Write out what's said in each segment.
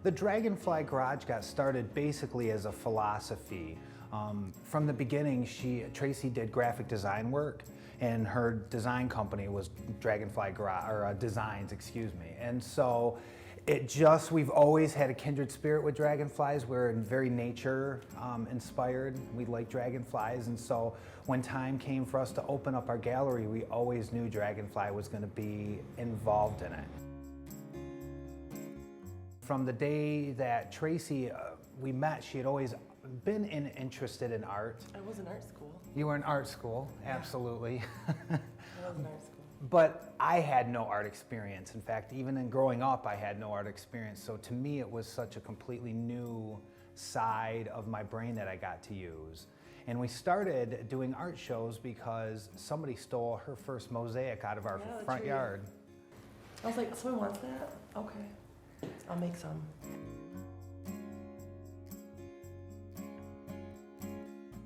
The Dragonfly Garage got started basically as a philosophy. From the beginning, Tracy did graphic design work, and her design company was Dragonfly Garage, or Designs, excuse me. And so we've always had a kindred spirit with dragonflies. We're very nature inspired. We like dragonflies, and so when time came for us to open up our gallery, we always knew Dragonfly was going to be involved in it. From the day that Tracy, we met, she had always been interested in art. I was in art school. You were in art school, absolutely. I was in art school. But I had no art experience. In fact, even in growing up, I had no art experience. So to me, it was such a completely new side of my brain that I got to use. And we started doing art shows because somebody stole her first mosaic out of our front yard. I was like, someone wants that? Okay, I'll make some.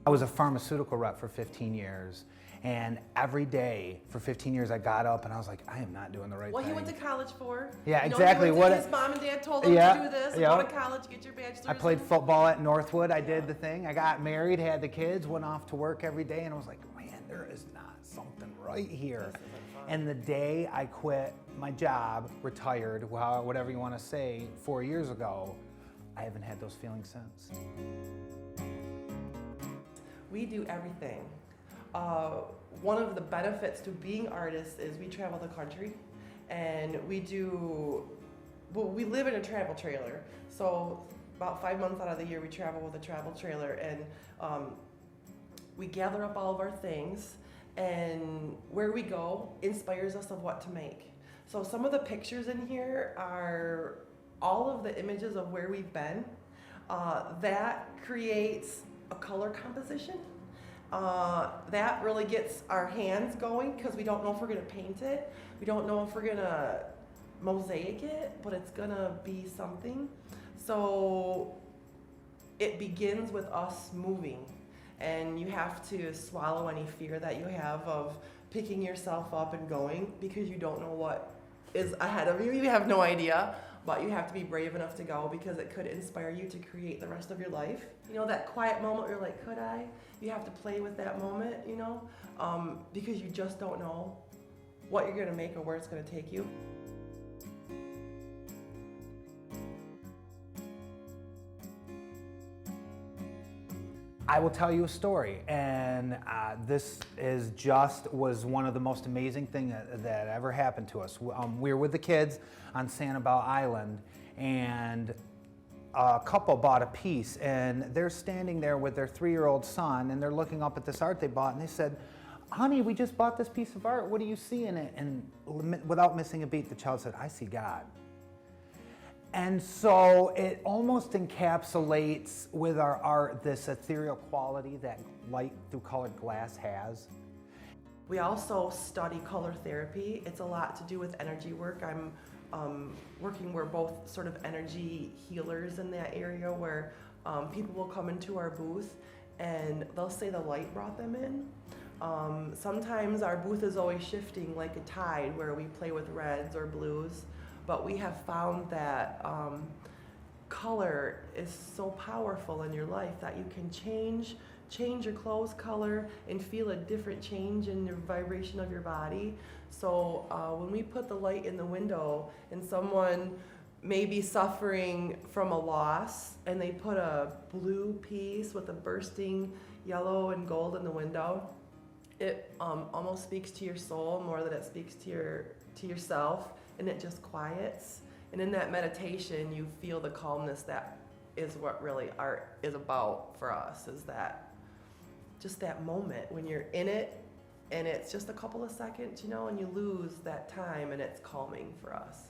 I was a pharmaceutical rep for 15 years, and every day for 15 years I got up and I was like, I am not doing the right thing. What he went to college for. Yeah, exactly. His mom and dad told him to do this, go to college, get your bachelor's. I played football at Northwood, I did the thing. I got married, had the kids, went off to work every day, and I was like, man, there is not something right here. And the day I quit my job, retired, whatever you want to say, 4 years ago, I haven't had those feelings since. We do everything. One of the benefits to being artists is we travel the country, and we live in a travel trailer. So about 5 months out of the year we travel with a travel trailer, and we gather up all of our things, and where we go inspires us of what to make. So some of the pictures in here are all of the images of where we've been. That creates a color composition. That really gets our hands going because we don't know if we're gonna paint it. We don't know if we're gonna mosaic it, but it's gonna be something. So it begins with us moving, and you have to swallow any fear that you have of picking yourself up and going because you don't know what is ahead of you. You have no idea. But you have to be brave enough to go because it could inspire you to create the rest of your life. You know, that quiet moment where you're like, could I? You have to play with that moment, you know, because you just don't know what you're gonna make or where it's gonna take you. I will tell you a story, and this was one of the most amazing things that ever happened to us. We were with the kids on Sanibel Island, and a couple bought a piece, and they're standing there with their 3-year-old son, and they're looking up at this art they bought, and they said, honey, we just bought this piece of art, what do you see in it? And without missing a beat, the child said, I see God. And so it almost encapsulates with our art this ethereal quality that light through colored glass has. We also study color therapy. It's a lot to do with energy work. I'm we're both sort of energy healers in that area where people will come into our booth and they'll say the light brought them in. Sometimes our booth is always shifting like a tide where we play with reds or blues. But we have found that color is so powerful in your life that you can change your clothes color and feel a different change in the vibration of your body. So when we put the light in the window and someone may be suffering from a loss and they put a blue piece with a bursting yellow and gold in the window, it almost speaks to your soul more than it speaks to yourself. And it just quiets. And in that meditation, you feel the calmness that is what really art is about for us, is that just that moment when you're in it and it's just a couple of seconds, you know, and you lose that time and it's calming for us.